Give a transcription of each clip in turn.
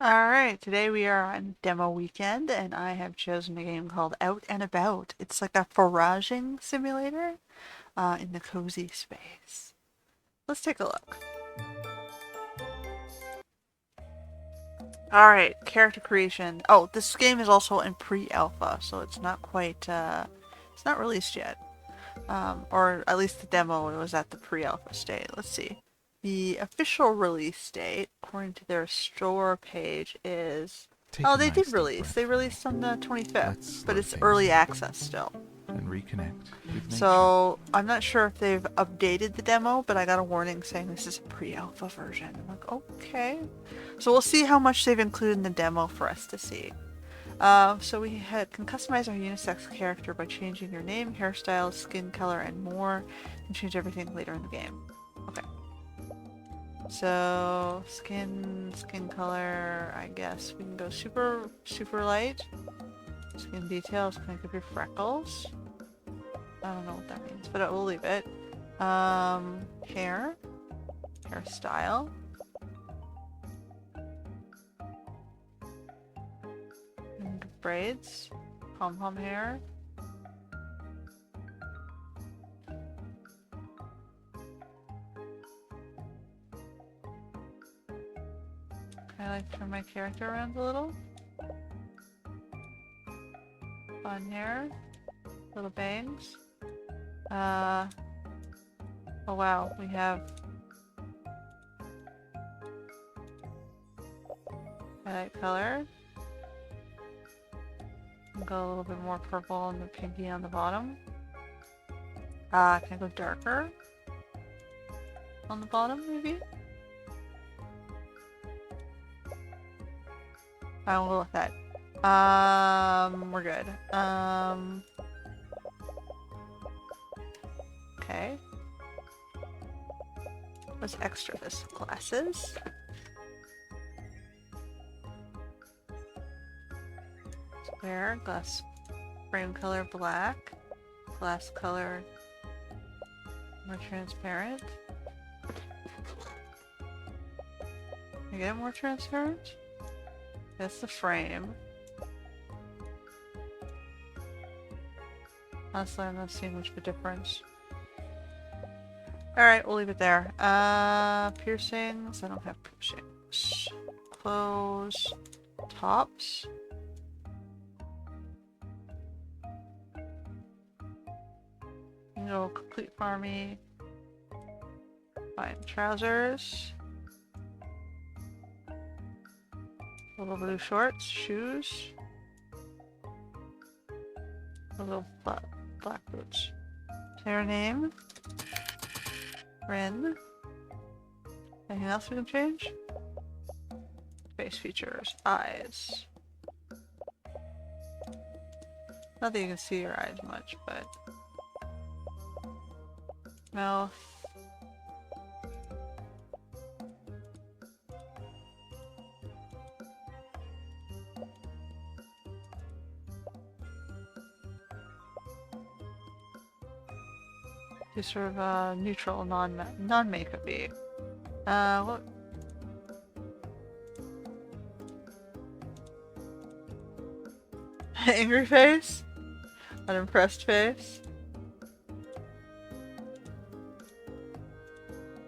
Alright, today we are on demo weekend and I have chosen a game called Out and About. It's like a foraging simulator in the cozy space. Let's take a look. Alright, character creation. Oh, this game is also in pre-alpha, so it's not quite, it's not released yet. Or at least the demo was at the pre-alpha state. Let's see. The official release date, according to their store page, is... Take Oh, a they did nice deep release. They breath for me. released on the 25th, Let's but slow it's things early down access still. and reconnect with nature. So I'm not sure if they've updated the demo, but I got a warning saying this is a pre-alpha version. I'm like, okay. So we'll see how much they've included in the demo for us to see. So we can customize our unisex character by changing your name, hairstyle, skin color, and more, and change everything later in the game. Okay. So skin color, I guess we can go super light. Skin details, think of your freckles. I don't know what that means, but we'll leave it. Hairstyle. And braids, pom-pom hair. I like to turn my character around a little. Fun hair, little bangs. Oh wow, we have highlight color. Go a little bit more purple and the pinky on the bottom. Can I go darker on the bottom, maybe? I will go with that. We're good. Okay. Let's extra this. Glasses. Square. Glass frame color black. Glass color more transparent. Can I get it more transparent? That's the frame. Honestly, I'm not seeing much of a difference. Alright, we'll leave it there. Piercings. I don't have piercings. Clothes. Tops. You can go complete farmy. Fine. Trousers. Little blue shorts. Shoes. Little black boots. Their name. Rin. Anything else we can change? Face features. Eyes. Not that you can see your eyes much, but... Mouth. Just sort of neutral, non-makeup-y. What? Angry face? Unimpressed face?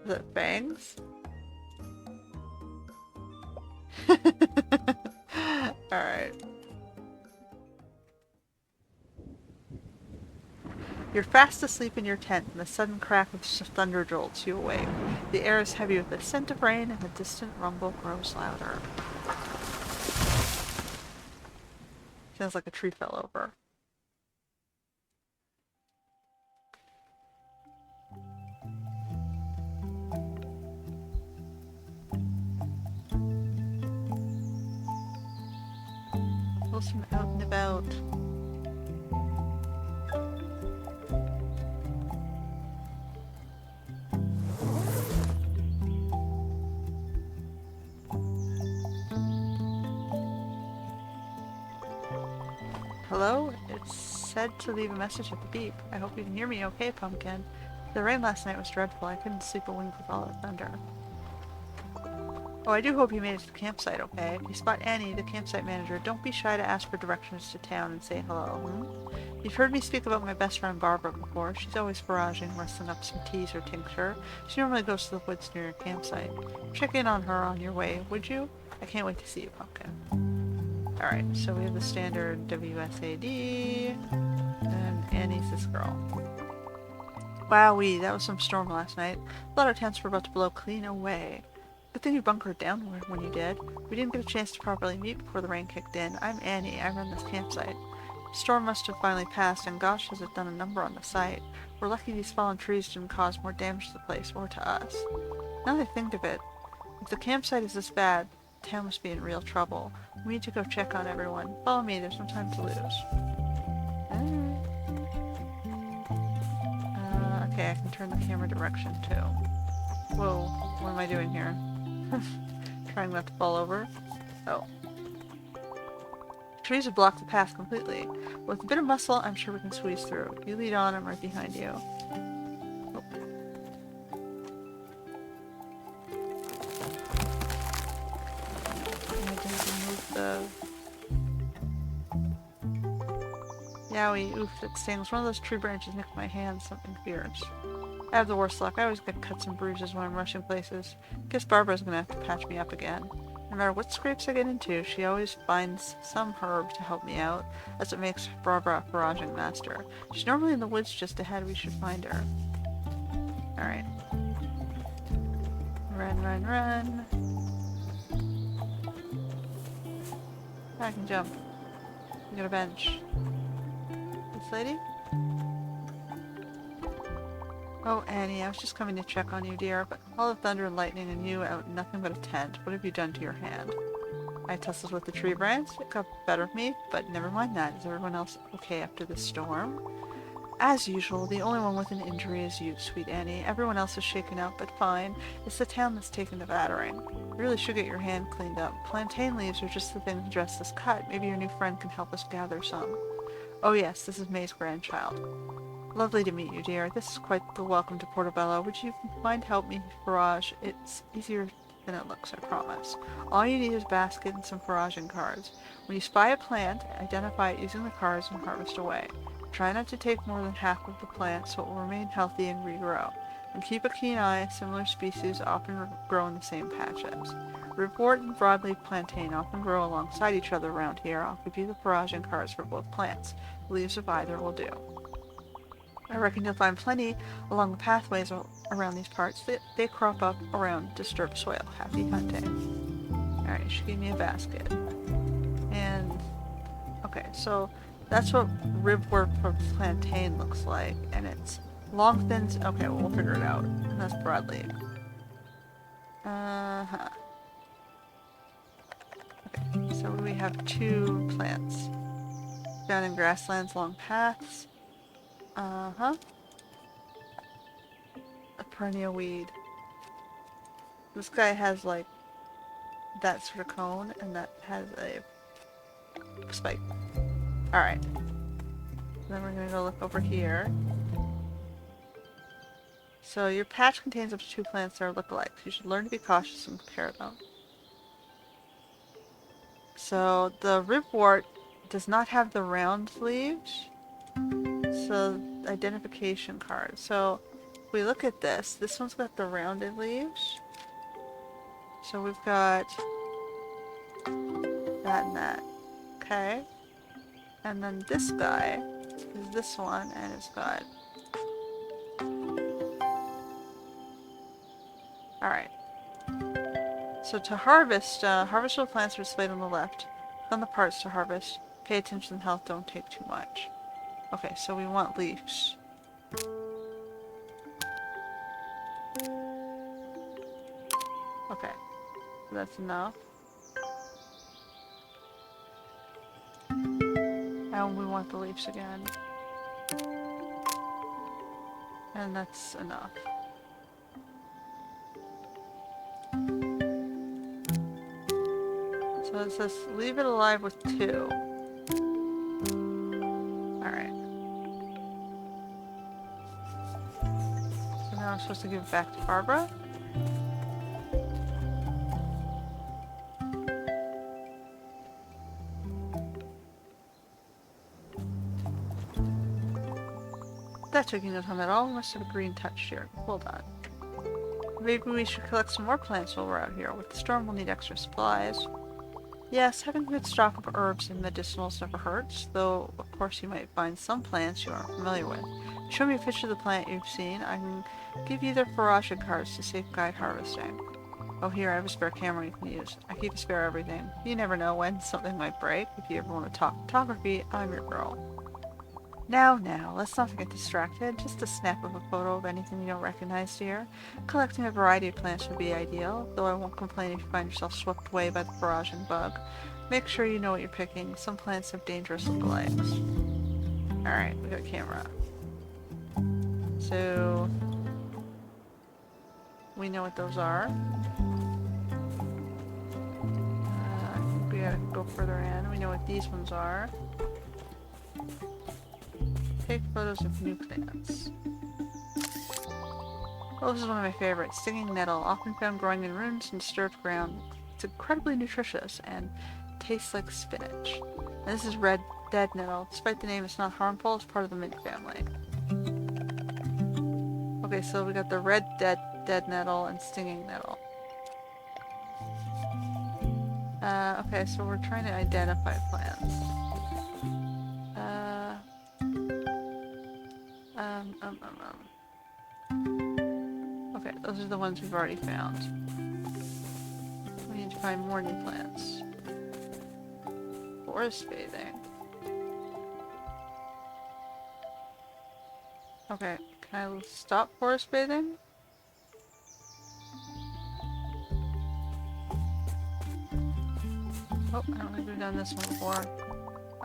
Is it bangs? Alright. You're fast asleep in your tent, and the sudden crack of thunder jolts you awake. The air is heavy with the scent of rain, and the distant rumble grows louder. Sounds like a tree fell over. Wilson out and about. Hello? It's said to leave a message at the beep. I hope you can hear me okay, Pumpkin. The rain last night was dreadful. I couldn't sleep a wink with all the thunder. Oh, I do hope you made it to the campsite, okay? If you spot Annie, the campsite manager, don't be shy to ask for directions to town and say hello, hmm? You've heard me speak about my best friend Barbara before. She's always foraging, rustling up some teas or tincture. She normally goes to the woods near your campsite. Check in on her on your way, would you? I can't wait to see you, Pumpkin. Alright, so we have the standard WSAD, and Annie's this girl. Wowee, that was some storm last night. Thought our tents were about to blow clean away. Good thing you bunkered down when you did. We didn't get a chance to properly meet before the rain kicked in. I'm Annie. I run this campsite. The storm must have finally passed, and gosh has it done a number on the site. We're lucky these fallen trees didn't cause more damage to the place, or to us. Now that I think of it, if the campsite is this bad, the town must be in real trouble. We need to go check on everyone. Follow me, there's no time to lose. Okay, I can turn the camera direction too. Whoa, what am I doing here? Trying not to fall over. Oh. Trees have blocked the path completely. With a bit of muscle, I'm sure we can squeeze through. You lead on, I'm right behind you. Oh. I didn't remove the... Yowie, oof, that stings. One of those tree branches nicked my hand, something fierce. I have the worst luck. I always get cuts and bruises when I'm rushing places. Guess Barbara's gonna have to patch me up again. No matter what scrapes I get into, she always finds some herb to help me out, as it makes Barbara a foraging master. She's normally in the woods just ahead. We should find her. Alright. Run, run, run. I can jump. We got a bench. This lady? Oh, Annie, I was just coming to check on you, dear, but all the thunder and lightning and you out in nothing but a tent. What have you done to your hand? I tussled with the tree branch. It got better of me, but never mind that. Is everyone else okay after the storm? As usual, the only one with an injury is you, sweet Annie. Everyone else is shaken up, but fine. It's the town that's taken the battering. You really should get your hand cleaned up. Plantain leaves are just the thing to dress this cut. Maybe your new friend can help us gather some. Oh yes, this is May's grandchild. Lovely to meet you, dear. This is quite the welcome to Portobello. Would you mind help me forage? It's easier than it looks, I promise. All you need is a basket and some foraging cards. When you spy a plant, identify it using the cards and harvest away. Try not to take more than half of the plant so it will remain healthy and regrow. And keep a keen eye. Similar species often grow in the same patches. Ripwort and broadleaf plantain often grow alongside each other around here. I'll give you the foraging cards for both plants. The leaves of either will do. I reckon you'll find plenty along the pathways around these parts. They crop up around disturbed soil. Happy hunting. Alright, she gave me a basket. And, okay, so that's what ribwort for plantain looks like. And it's long, thin, okay, well, we'll figure it out. And that's broadleaf. Uh-huh. Okay, so we have two plants. Found in grasslands along paths. Uh-huh. A perennial weed. This guy has like that sort of cone and that has a spike. Alright. Then we're gonna go look over here. So your patch contains up to 2 plants that are lookalikes. You should learn to be cautious and compare them. So the ribwort does not have the round leaves. So, identification card. So, if we look at this, this one's got the rounded leaves. So we've got that and that. Okay. And then this guy is this one, and it's got... Alright. So to harvest, harvestable plants are displayed on the left. Click on the parts to harvest. Pay attention to health, don't take too much. Okay, so we want leaves. Okay, so that's enough. And we want the leaves again. And that's enough. So it says leave it alive with 2. Alright. So now I'm supposed to give it back to Barbara? That took you no time at all. We must have a green touch here. Hold on. Maybe we should collect some more plants while we're out here. With the storm, we'll need extra supplies. Yes, having a good stock of herbs and medicinals never hurts, though of course you might find some plants you aren't familiar with. Show me a picture of the plant you've seen. I can give you their foraging cards to safe guide harvesting. Oh, here, I have a spare camera you can use. I keep a spare everything. You never know when something might break. If you ever want to talk photography, I'm your girl. Now, let's not get distracted. Just a snap of a photo of anything you don't recognize, dear. Collecting a variety of plants would be ideal, though I won't complain if you find yourself swept away by the foraging bug. Make sure you know what you're picking. Some plants have dangerous lookalikes. Alright, we got a camera. So, we know what those are. I think we gotta go further in. We know what these ones are. Take photos of new plants. Oh, this is one of my favorites. Stinging nettle, often found growing in ruins and disturbed ground. It's incredibly nutritious and tastes like spinach. And this is red dead nettle. Despite the name, it's not harmful. It's part of the mint family. Okay, so we got the red dead nettle and stinging nettle. Okay, so we're trying to identify plants. Okay, those are the ones we've already found. We need to find more new plants. Forest bathing. Okay, can I stop forest bathing? Oh, I don't think we've done this one before.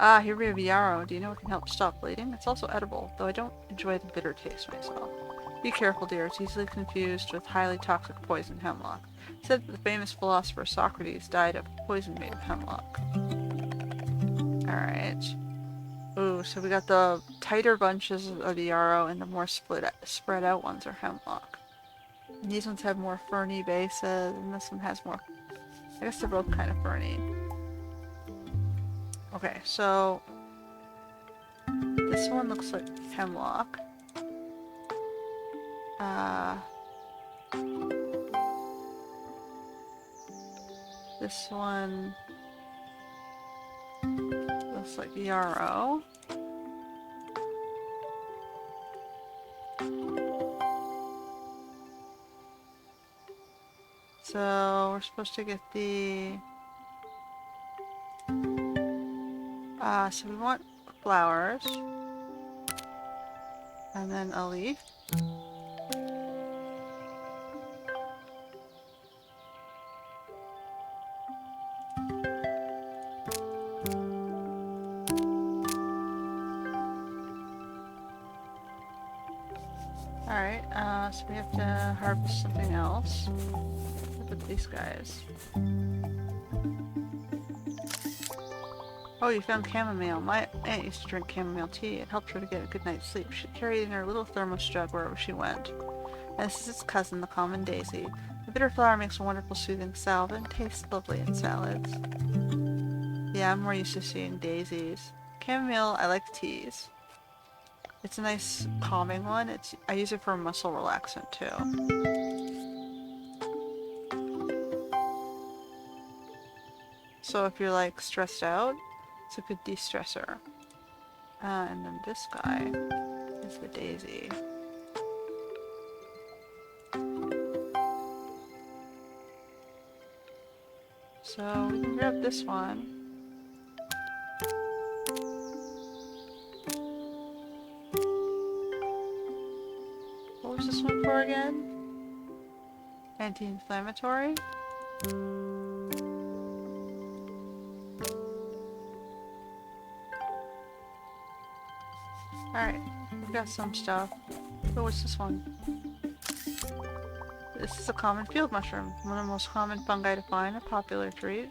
Ah, here we have yarrow. Do you know it can help stop bleeding? It's also edible, though I don't enjoy the bitter taste myself. Be careful, dear. It's easily confused with highly toxic poison hemlock. It said that the famous philosopher Socrates died of poison made of hemlock. Alright. Ooh, so we got the tighter bunches of the yarrow and the more spread out ones are hemlock. And these ones have more ferny bases, and this one has more... I guess they're both kind of ferny. Okay, so... this one looks like hemlock. This one looks like yarrow. So we're supposed to get the... so we want flowers. And then a leaf. Alright, so we have to harvest something else. Look at these guys. Oh, you found chamomile. My aunt used to drink chamomile tea. It helped her to get a good night's sleep. She carried it in her little thermos jug wherever she went. And this is its cousin, the common daisy. The bitter flower makes a wonderful soothing salve and tastes lovely in salads. Yeah, I'm more used to seeing daisies. Chamomile, I like teas. It's a nice calming one. I use it for a muscle relaxant too. So if you're like stressed out, it's a good de-stressor. And then this guy is the daisy. So we can grab this one. What was this one for again? Anti-inflammatory? Alright, we got some stuff. Oh, what's this one? This is a common field mushroom, one of the most common fungi to find, a popular treat.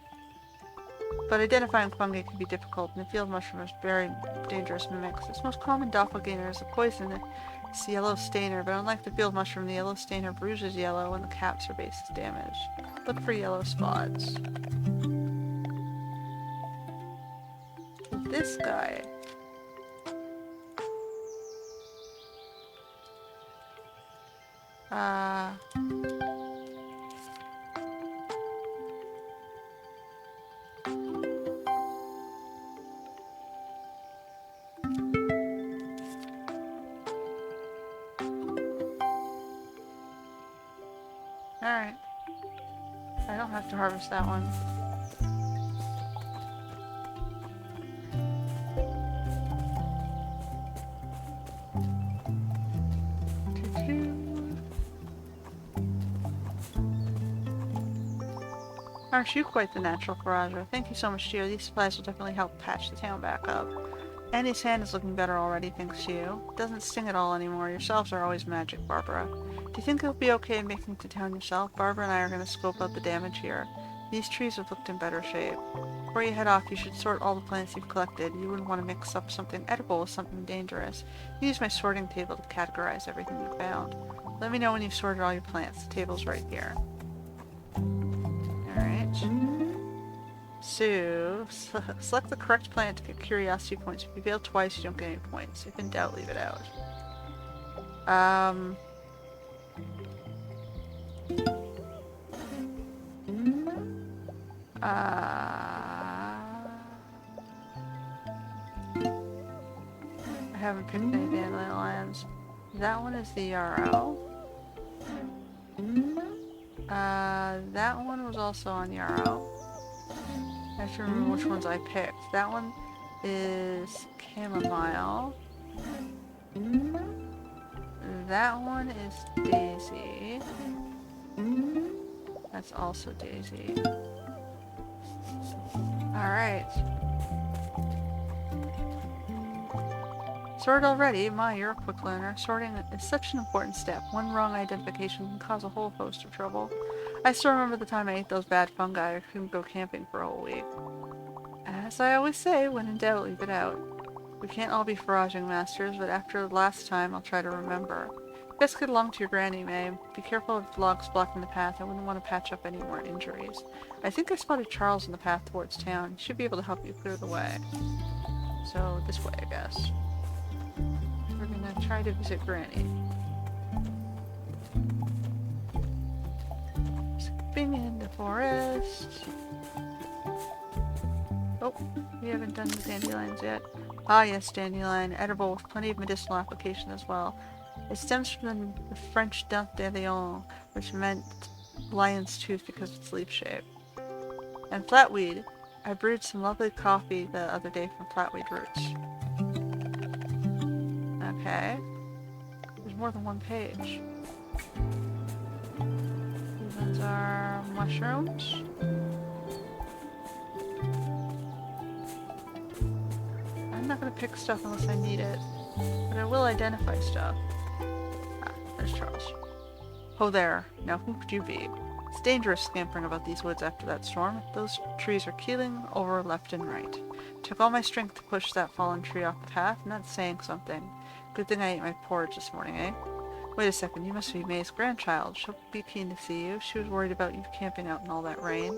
But identifying fungi can be difficult, and the field mushroom is very dangerous mimics. Its most common doppelganger is a poison. It's the yellow stainer, but unlike the field mushroom, the yellow stainer bruises yellow when the caps or base is damaged. Look for yellow spots. This guy. Uh... Alright. I don't have to harvest that one. Aren't you quite the natural forager? Thank you so much, dear. These supplies will definitely help patch the town back up. Annie's hand is looking better already, thanks to you. It doesn't sting at all anymore. Yourselves are always magic, Barbara. Do you think it'll be okay making it to town yourself? Barbara and I are going to scope out the damage here. These trees have looked in better shape. Before you head off, you should sort all the plants you've collected. You wouldn't want to mix up something edible with something dangerous. Use my sorting table to categorize everything you found. Let me know when you've sorted all your plants. The table's right here. Alright. So, select the correct plant to get curiosity points. If you fail twice, you don't get any points. If in doubt, leave it out. I haven't picked any dandelions. That one is the yarrow. That one was also on yarrow. I have to remember which ones I picked. That one is chamomile. That one is daisy. That's also daisy. Alright. Sorted already? My, you're a quick learner. Sorting is such an important step. One wrong identification can cause a whole host of trouble. I still remember the time I ate those bad fungi. I couldn't go camping for a whole week. As I always say, when in doubt, leave it out. We can't all be foraging masters, but after last time, I'll try to remember. Best get along to your granny, May. Be careful of logs blocking the path. I wouldn't want to patch up any more injuries. I think I spotted Charles in the path towards town. He should be able to help you clear the way. So, this way, I guess. We're gonna try to visit Granny. Skipping in the forest. Oh, we haven't done the dandelions yet. Ah yes, dandelion. Edible with plenty of medicinal application as well. It stems from the French dent de lion, which meant lion's tooth because of its leaf shape. And flatweed. I brewed some lovely coffee the other day from flatweed roots. Okay. There's more than one page. These ones are mushrooms. I'm not gonna pick stuff unless I need it. But I will identify stuff. Ah, there's Charles. Oh there. Now who could you be? It's dangerous scampering about these woods after that storm. Those trees are keeling over left and right. Took all my strength to push that fallen tree off the path, and that's saying something. Good thing I ate my porridge this morning, eh? Wait a second, you must be May's grandchild. She'll be keen to see you. She was worried about you camping out in all that rain.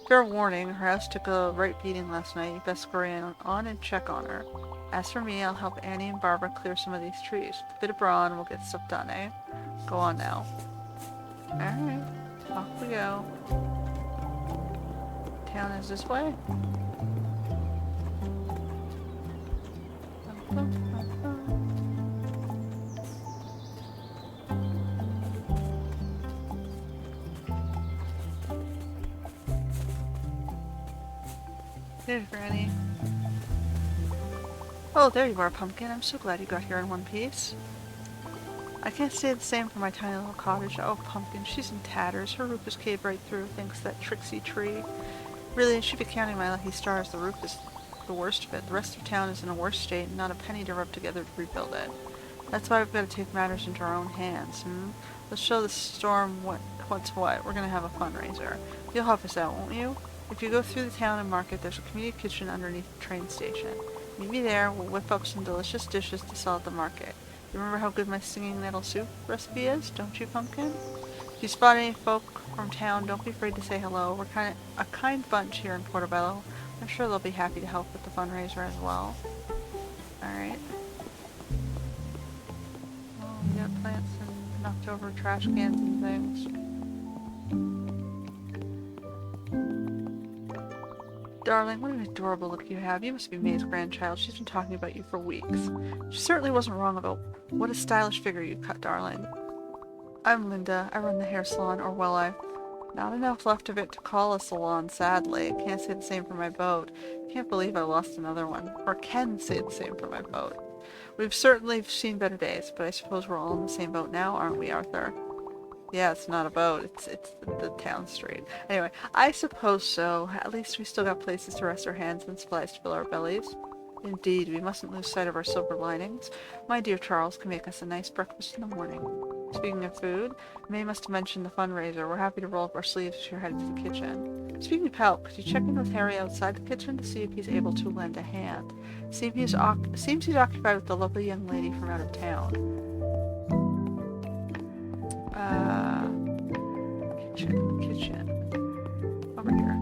Fair warning, her house took a right beating last night. You best scurry on and check on her. As for me, I'll help Annie and Barbara clear some of these trees. A bit of brawn and we'll get stuff done, eh? Go on now. Alright, off we go. Town is this way. There's Granny. Oh, there you are, Pumpkin. I'm so glad you got here in one piece. I can't say the same for my tiny little cottage. Oh, Pumpkin, she's in tatters. Her roof is caved right through, thanks to that tricksy tree. Really, I should be counting my lucky stars. The roof is the worst of it. The rest of town is in a worse state and not a penny to rub together to rebuild it. That's why we've got to take matters into our own hands, Let's show the storm what's what. We're gonna have a fundraiser. You'll help us out, won't you? If you go through the town and market, there's a community kitchen underneath the train station. Meet me there. We'll whip up some delicious dishes to sell at the market. You remember how good my singing nettle soup recipe is, don't you, Pumpkin? If you spot any folk from town, don't be afraid to say hello. We're a kind bunch here in Portobello. I'm sure they'll be happy to help with the fundraiser as well. Alright. Oh, we got plants and enough leftover trash cans and things. Darling, what an adorable look you have. You must be May's grandchild. She's been talking about you for weeks. She certainly wasn't wrong about what a stylish figure you cut, darling. I'm Linda. I run the hair salon, or well, I've not enough left of it to call a salon, sadly. Can't say the same for my boat. Can't believe I lost another one. Or can say the same for my boat. We've certainly seen better days, but I suppose we're all in the same boat now, aren't we, Arthur? Yeah, it's not a boat. It's the town street. Anyway, I suppose so. At least we still got places to rest our hands and supplies to fill our bellies. Indeed, we mustn't lose sight of our silver linings. My dear Charles can make us a nice breakfast in the morning. Speaking of food, May must have mentioned the fundraiser. We're happy to roll up our sleeves if you're headed to the kitchen. Speaking of help, could you check in with Harry outside the kitchen to see if he's able to lend a hand? Seems he's occupied with the lovely young lady from out of town. Kitchen. Over here.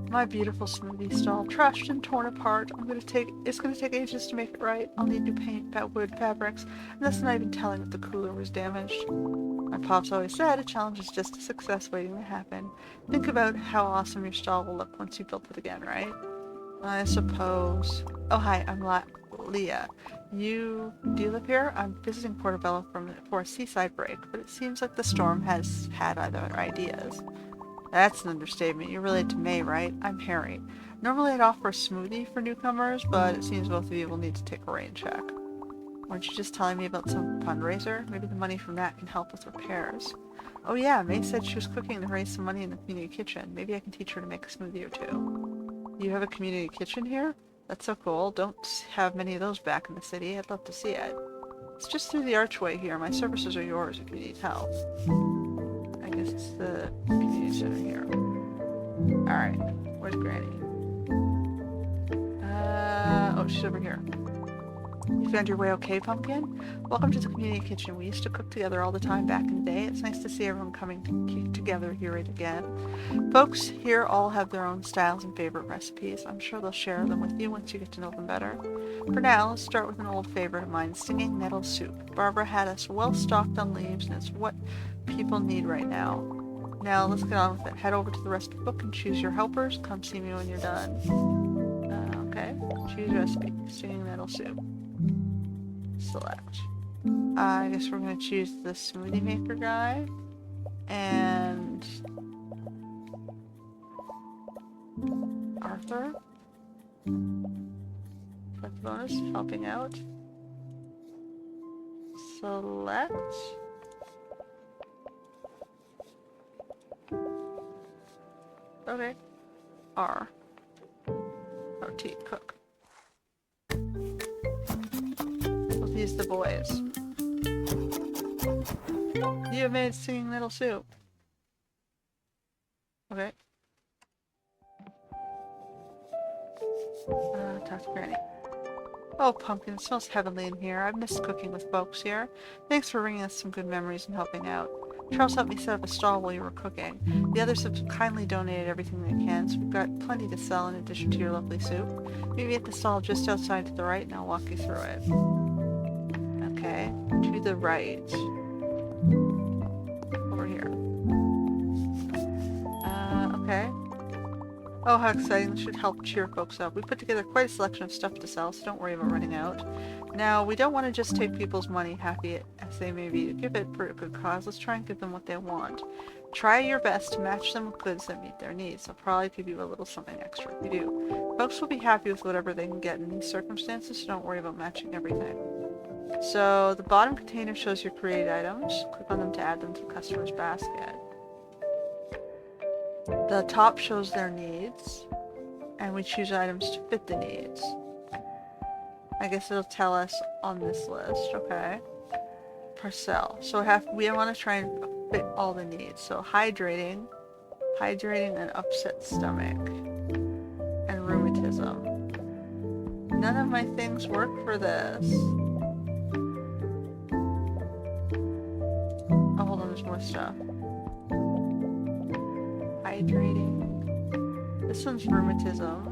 My beautiful smoothie stall, trashed and torn apart. It's gonna take ages to make it right. I'll need new paint, wood, fabrics, and that's not even telling if the cooler was damaged. My pops always said a challenge is just a success waiting to happen. Think about how awesome your stall will look once you built it again, right? I suppose. Oh, hi, I'm Leah. Do you live here? I'm visiting Portobello for a seaside break, but it seems like the storm has had other ideas. That's an understatement. You're related to May, right? I'm Harry. Normally I'd offer a smoothie for newcomers, but it seems both of you will need to take a rain check. Weren't you just telling me about some fundraiser? Maybe the money from that can help with repairs. Oh yeah, May said she was cooking to raise some money in the community kitchen. Maybe I can teach her to make a smoothie or two. You have a community kitchen here? That's so cool. Don't have many of those back in the city. I'd love to see it. It's just through the archway here. My services are yours if you need help. I guess it's the community center here. Alright. Where's Granny? Oh, she's over here. You found your way okay, Pumpkin? Welcome to the community kitchen. We used to cook together all the time back in the day. It's nice to see everyone coming together here again. Folks here all have their own styles and favorite recipes. I'm sure they'll share them with you once you get to know them better. For now, let's start with an old favorite of mine, stinging nettle soup. Barbara had us well stocked on leaves, and it's what people need right now. Now, let's get on with it. Head over to the recipe book and choose your helpers. Come see me when you're done. Okay. Choose recipe. Stinging nettle soup. Select. I guess we're going to choose the smoothie maker guy. And Arthur. Select bonus, helping out. Select. Okay. R. Oh, T. Cook. Use the boys. You have made singing little soup. Okay. Talk to Granny. Oh, Pumpkin, it smells heavenly in here. I've missed cooking with folks here. Thanks for bringing us some good memories and helping out. Charles helped me set up a stall while you were cooking. The others have kindly donated everything they can, so we've got plenty to sell in addition to your lovely soup. Meet me at the stall just outside to the right and I'll walk you through it. Okay, to the right. Over here. Okay. Oh, how exciting. This should help cheer folks up. We put together quite a selection of stuff to sell, so don't worry about running out. Now, we don't want to just take people's money, happy as they may be, to give it for a good cause. Let's try and give them what they want. Try your best to match them with goods that meet their needs. They'll probably give you a little something extra if you do. Folks will be happy with whatever they can get in these circumstances, so don't worry about matching everything. So the bottom container shows your created items. Click on them to add them to the customer's basket. The top shows their needs, and we choose items to fit the needs. I guess it'll tell us on this list, okay? Parcel. So we want to try and fit all the needs. So hydrating an upset stomach, and rheumatism. None of my things work for this. Oh, hold on, there's more stuff. Hydrating. This one's rheumatism.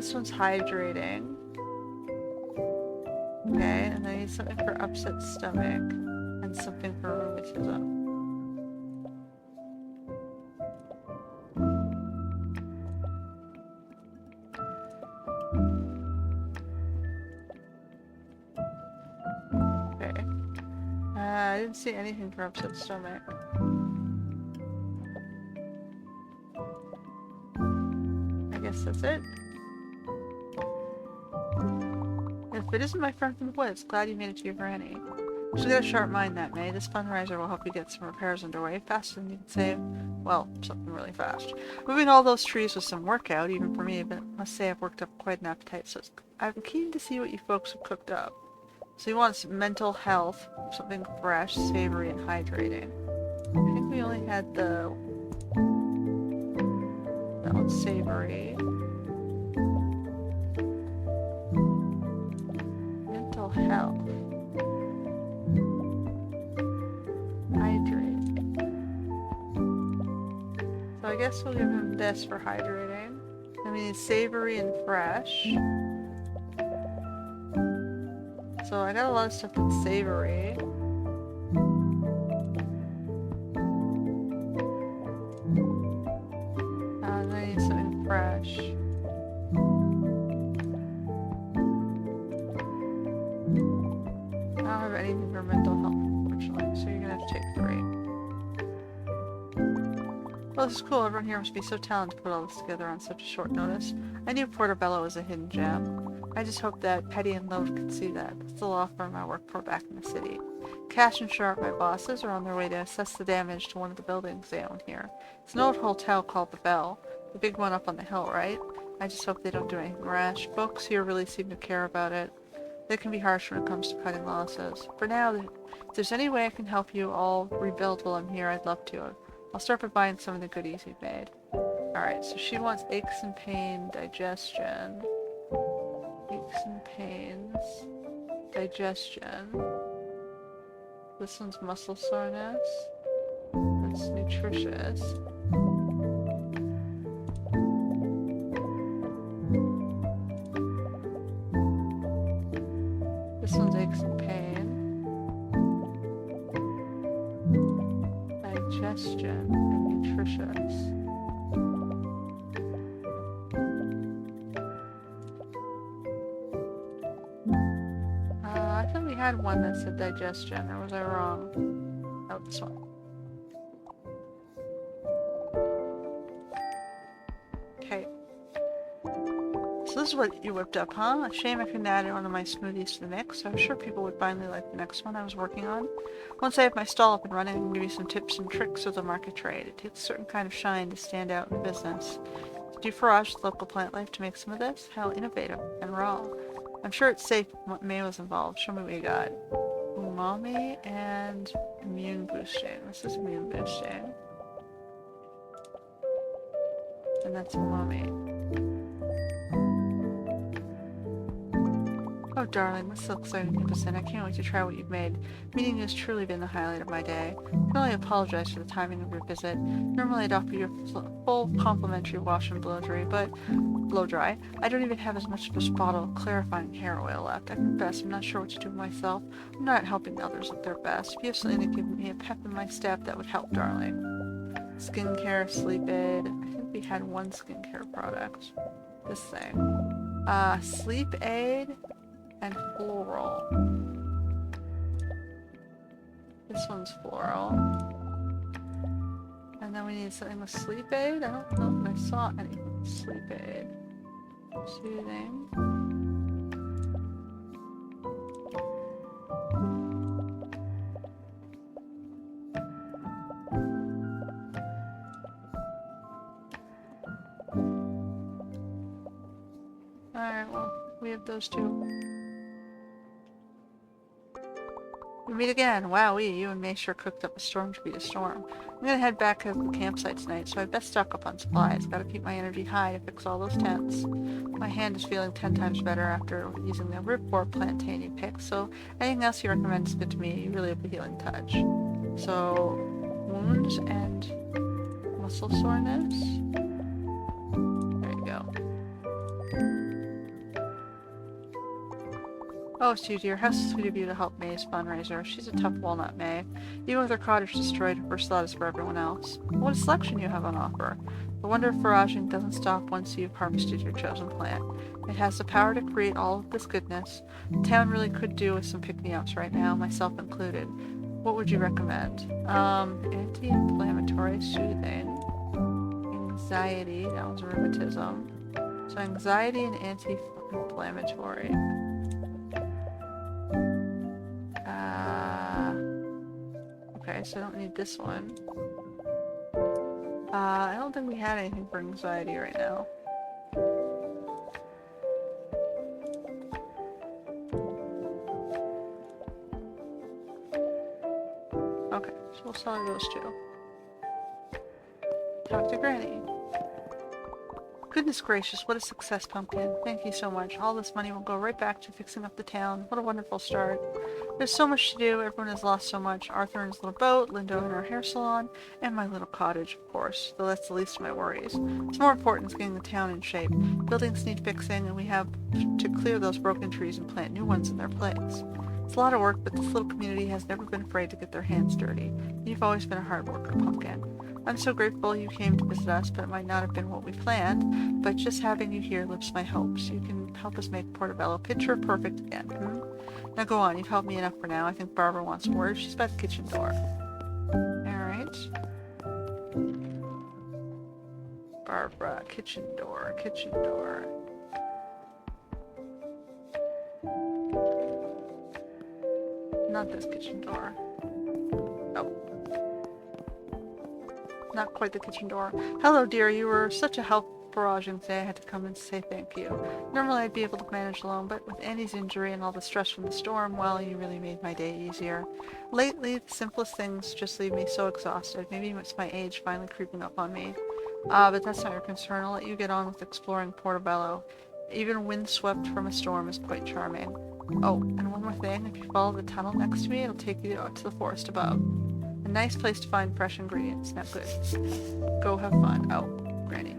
This one's hydrating. Okay, and I need something for upset stomach and something for rheumatism. Okay. I didn't see anything for upset stomach. I guess that's it. If it isn't my friend from the woods, glad you made it to your granny. She's got a sharp mind, that May. This fundraiser will help you get some repairs underway faster than you can save. Well, something really fast. Moving all those trees was some workout, even for me, but I must say I've worked up quite an appetite, so I'm keen to see what you folks have cooked up. So he wants mental health, something fresh, savory, and hydrating. I think we only had that one's savory. Mental health. Hydrating. So I guess we'll give him this for hydrating. I mean, savory and fresh. So I got a lot of stuff that's savory. And I need something fresh. I don't have anything for mental health, unfortunately, so you're gonna have to take 3. Well, this is cool. Everyone here must be so talented to put all this together on such a short notice. I knew Portobello was a hidden gem. I just hope that Petty and Load could see that. That's the law firm I work for back in the city. Cash and Sharp, my bosses, are on their way to assess the damage to one of the buildings they own here. It's an old hotel called the Bell. The big one up on the hill, right? I just hope they don't do anything rash. Folks here really seem to care about it. They can be harsh when it comes to cutting losses. For now, if there's any way I can help you all rebuild while I'm here, I'd love to. I'll start by buying some of the goodies you've made. Alright, so she wants aches and pain, digestion. Aches and pains, digestion. This one's muscle soreness. That's nutritious. This one's aches and pain. Digestion and nutritious. I thought we had one that said digestion, or was I wrong? Oh, this one. Okay. So this is what you whipped up, huh? A shame I couldn't add one of my smoothies to the mix. I'm sure people would finally like the next one I was working on. Once I have my stall up and running, I can give you some tips and tricks of the market trade. It takes a certain kind of shine to stand out in the business. Did you forage the local plant life to make some of this? How innovative and raw. I'm sure it's safe when May was involved. Show me what you got. Umami and immune boosting. This is immune boosting. And that's umami. Oh darling, this is so exciting to listen. I can't wait to try what you've made. Meeting you has truly been the highlight of my day. I can only apologize for the timing of your visit. Normally I'd offer you a full complimentary wash and blow dry. I don't even have as much of this bottle of clarifying hair oil left. I confess I'm not sure what to do with myself. I'm not helping others look their best. If you have something to give me a pep in my step, that would help, darling. Skincare, sleep aid. I think we had one skincare product. This thing. Sleep aid and floral. This one's floral. And then we need something with sleep aid. I don't know if I saw anything with sleep aid. Soothing. Alright, well, we have those two. We meet again. Wowee, you and May sure cooked up a storm to beat a storm. I'm gonna head back to the campsite tonight, so I best stock up on supplies. Gotta keep my energy high to fix all those tents. My hand is feeling 10 times better after using the ripcord plantain you picked, so anything else you recommend is good to me. You really have a healing touch. So, wounds and muscle soreness. There you go. Oh, it's you, dear. How sweet of you to help May's fundraiser. She's a tough walnut, May. Even with her cottage destroyed, her first thought is for everyone else. What a selection you have on offer. The wonder of foraging doesn't stop once you've harvested your chosen plant. It has the power to create all of this goodness. The town really could do with some pick-me-ups right now, myself included. What would you recommend? Anti-inflammatory, soothing, anxiety, that one's rheumatism. So anxiety and anti-inflammatory. Okay, so I don't need this one. I don't think we had anything for anxiety right now. Okay, so we'll sell her those two. Talk to Granny. Goodness gracious, what a success, Pumpkin. Thank you so much. All this money will go right back to fixing up the town. What a wonderful start. There's so much to do. Everyone has lost so much. Arthur and his little boat, Linda and her hair salon, and my little cottage, of course. Though that's the least of my worries. What's more important is getting the town in shape. Buildings need fixing, and we have to clear those broken trees and plant new ones in their place. It's a lot of work, but this little community has never been afraid to get their hands dirty. You've always been a hard worker, Pumpkin. I'm so grateful you came to visit us, but it might not have been what we planned. But just having you here lifts my hopes. You can help us make Portobello picture perfect again. Now go on, you've helped me enough for now. I think Barbara wants a word. She's by the kitchen door. Alright. Barbara, kitchen door, kitchen door. Not this kitchen door. Oh. Not quite the kitchen door. Hello, dear. You were such a help foraging today. I had to come and say thank you. Normally I'd be able to manage alone, but with Annie's injury and all the stress from the storm, well, you really made my day easier. Lately, the simplest things just leave me so exhausted. Maybe it's my age finally creeping up on me. But that's not your concern. I'll let you get on with exploring Portobello. Even windswept from a storm is quite charming. Oh, and one more thing. If you follow the tunnel next to me, it'll take you to the forest above. A nice place to find fresh ingredients. Now good. Go have fun. Oh, Granny.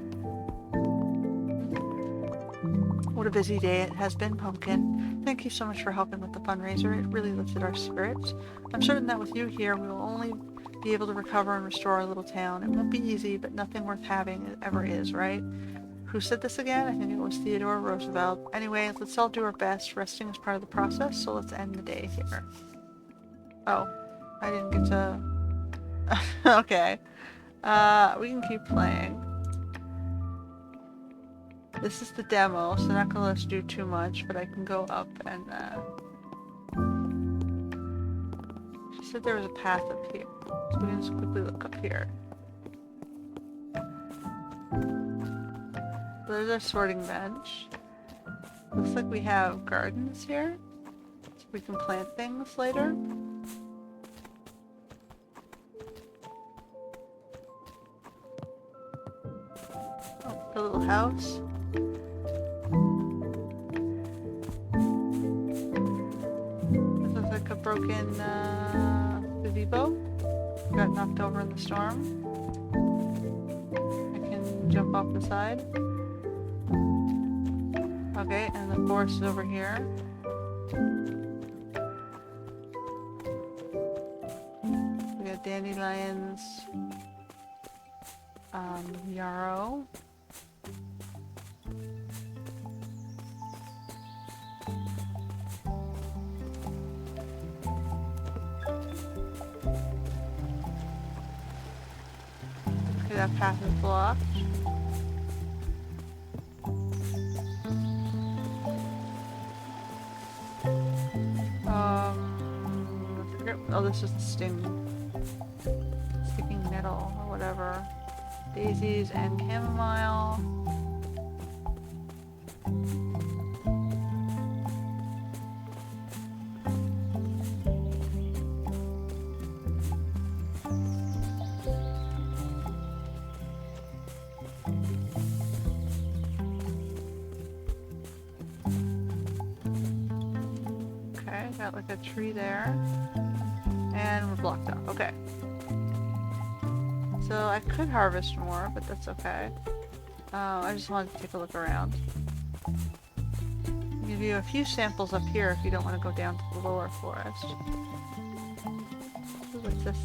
What a busy day it has been, Pumpkin. Thank you so much for helping with the fundraiser. It really lifted our spirits. I'm certain that with you here, we will only be able to recover and restore our little town. It won't be easy, but nothing worth having ever is, right? Who said this again? I think it was Theodore Roosevelt. Anyway, let's all do our best. Resting is part of the process, so let's end the day here. Oh, I didn't get to... Okay. We can keep playing. This is the demo, so not gonna let us do too much, but I can go up and, She said there was a path up here, so we can just quickly look up here. There's our sorting bench. Looks like we have gardens here, so we can plant things later. Oh, the little house. This looks like a broken gazebo. Got knocked over in the storm. I can jump off the side. Okay, and the forest is over here. We got dandelions, yarrow. Okay, that path is blocked. Oh, this is the sticking nettle or whatever. Daisies and chamomile. Okay, got like a tree there. And we're blocked off. Okay. So I could harvest more, but that's okay. I just wanted to take a look around. Give give you a few samples up here if you don't want to go down to the lower forest. Ooh, what's this?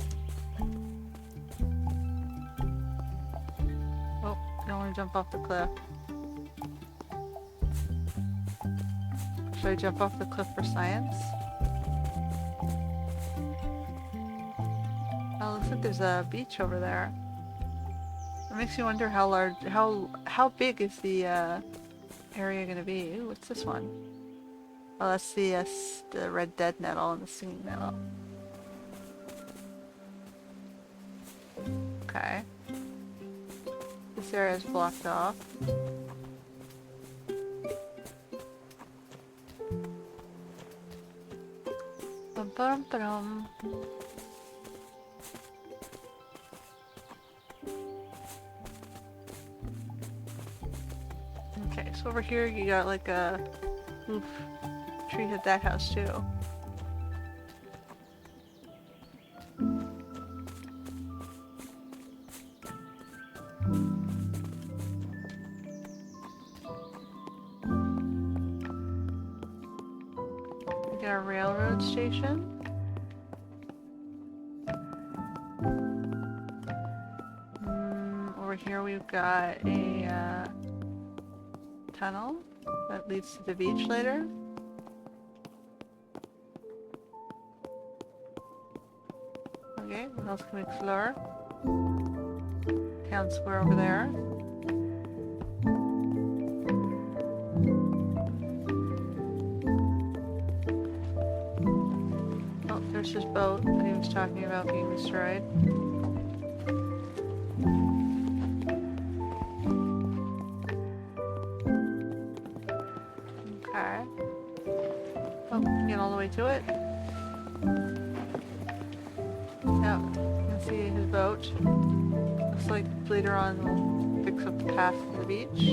Oh, I don't want to jump off the cliff. Should I jump off the cliff for science? Oh, looks like there's a beach over there. It makes you wonder how large, how big is the area gonna be? Ooh, what's this one? Oh, that's the red dead nettle and the stinging nettle. Okay. This area is blocked off. Bum bum bum. Okay, so over here you got like a oof, tree hit that house too. We got a railroad station. Over here we've got a tunnel that leads to the beach later. Okay, what else can we explore? Town square over there. Oh, there's his boat that he was talking about being destroyed. Okay. Oh, get all the way to it. Yeah, you can see his boat. Looks like later on we'll fix up the path to the beach.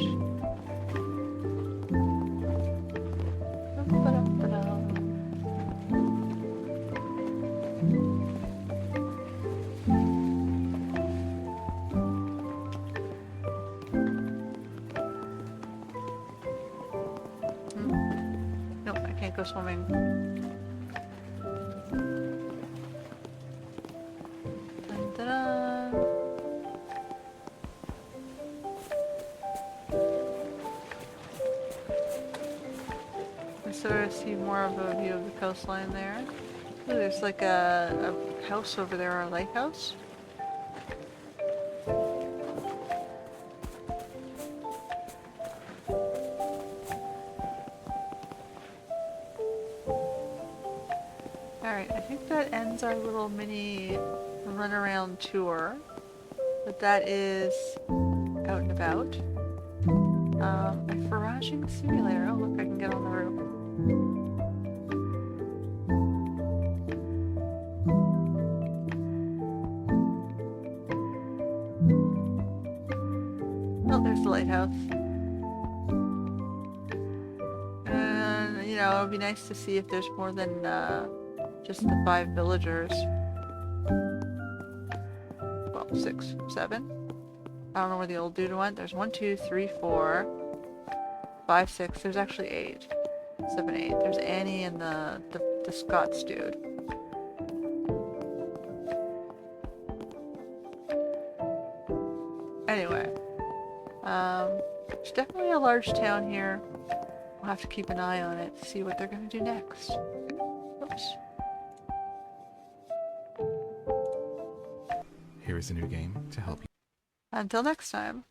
Nope, I can't go swimming. Dun, dun, dun. I sort of see more of a view of the coastline there. Ooh, there's like a house over there, a lighthouse. Alright, I think that ends our little mini run-around tour. But that is out and about. A foraging simulator. Oh look, I can get on the roof. Oh, there's the lighthouse. And, you know, it would be nice to see if there's more than just the 5 villagers. Well, 6, 7. I don't know where the old dude went. There's 1, 2, 3, 4, 5, 6. There's actually 8. 7, 8. There's Annie and the Scots dude. Anyway, there's definitely a large town here. We'll have to keep an eye on it to see what they're gonna do next. Oops. Here is a new game to help you. Until next time.